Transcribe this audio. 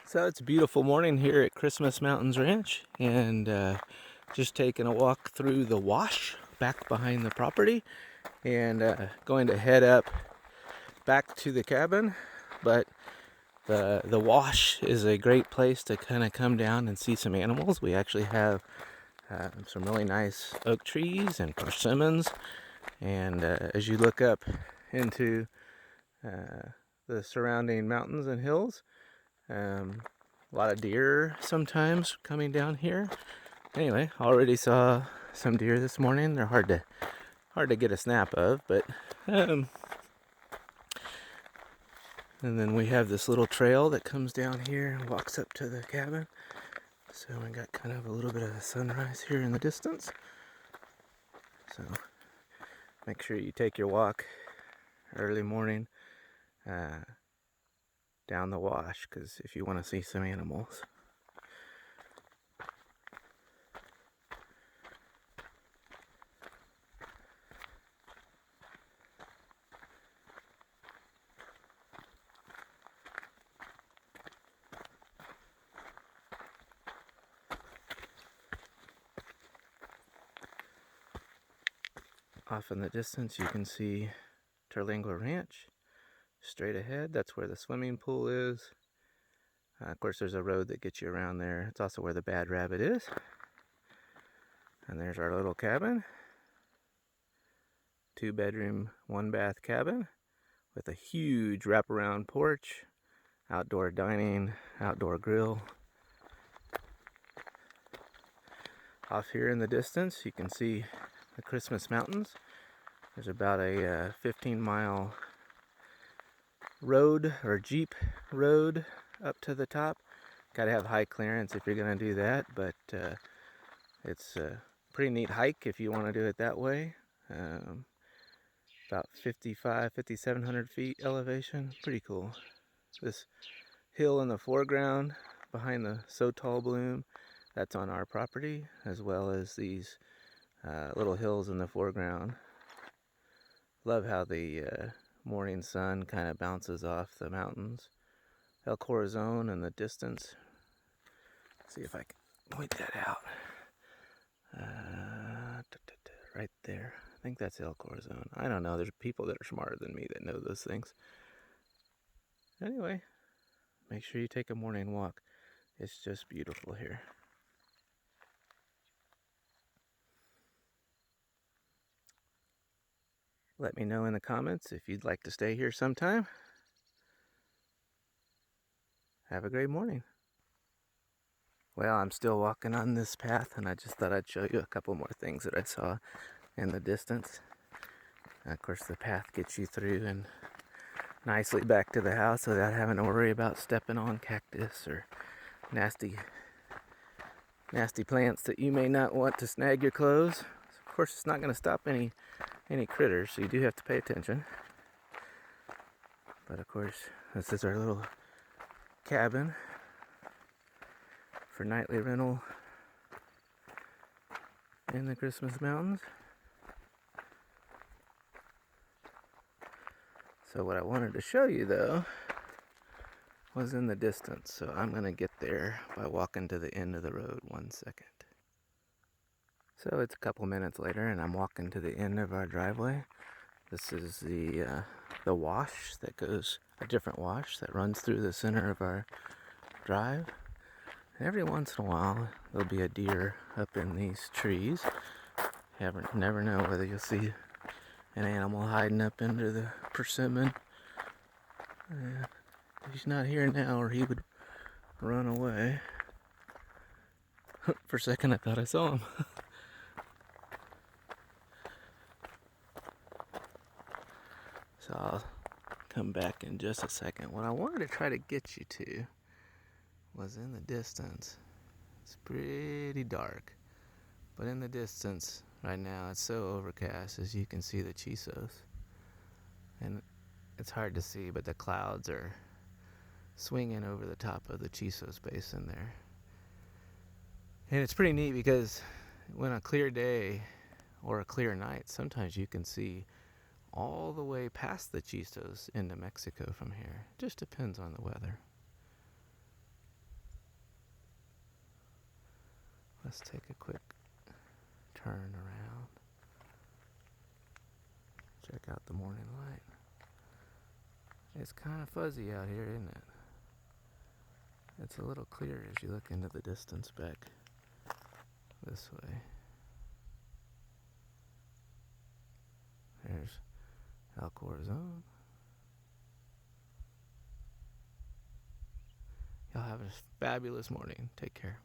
So it's a beautiful morning here at Christmas Mountains Ranch, and just taking a walk through the wash back behind the property, and going to head up back to the cabin. But the wash is a great place to kind of come down and see some animals. We actually have some really nice oak trees and persimmons, and as you look up into the surrounding mountains and hills, a lot of deer sometimes coming down here. Anyway, already saw some deer this morning. They're hard to get a snap of, but and then we have this little trail that comes down here and walks up to the cabin. So we got kind of a little bit of a sunrise here in the distance. So make sure you take your walk early morning down the wash, because if you want to see some animals. Off in the distance you can see Terlingua Ranch. Straight ahead, that's where the swimming pool is. Of course, there's a road that gets you around there. It's also where the Bad Rabbit is. And there's our little cabin. 2-bedroom, 1-bath cabin with a huge wraparound porch, outdoor dining, outdoor grill. Off here in the distance, you can see the Christmas Mountains. There's about a 15-mile road or Jeep road up to the top. Gotta have high clearance if you're gonna do that, but it's a pretty neat hike if you want to do it that way. About 5,700 feet elevation. Pretty cool. This hill in the foreground behind the So Tall Bloom, that's on our property, as well as these little hills in the foreground. Love how the morning sun kind of bounces off the mountains. El Corazon in the distance. Let's see if I can point that out. Right there. I think that's El Corazon. I don't know. There's people that are smarter than me that know those things. Anyway, make sure you take a morning walk. It's just beautiful here. Let me know in the comments if you'd like to stay here sometime. Have a great morning. Well, I'm still walking on this path, and I just thought I'd show you a couple more things that I saw in the distance. Of course, the path gets you through and nicely back to the house without having to worry about stepping on cactus or nasty plants that you may not want to snag your clothes. Of course, it's not going to stop any critters, so you do have to pay attention. But of course, this is our little cabin for nightly rental in the Christmas Mountains. So what I wanted to show you though was in the distance. So I'm gonna get there by walking to the end of the road. 1 second. So it's a couple minutes later and I'm walking to the end of our driveway. This is the wash that goes, a different wash that runs through the center of our drive. And every once in a while there'll be a deer up in these trees. You never know whether you'll see an animal hiding up under the persimmon. He's not here now or he would run away. For a second I thought I saw him. So I'll come back in just a second. What I wanted to try to get you to was in the distance. It's pretty dark, but in the distance right now it's so overcast, as you can see the Chisos. And it's hard to see, but the clouds are swinging over the top of the Chisos Basin there. And it's pretty neat because when a clear day or a clear night, sometimes you can see all the way past the Chisos into Mexico from here. Just depends on the weather. Let's take a quick turn around. Check out the morning light. It's kind of fuzzy out here, isn't it? It's a little clear as you look into the distance back this way. There's Alcor Zone. Y'all have a fabulous morning. Take care.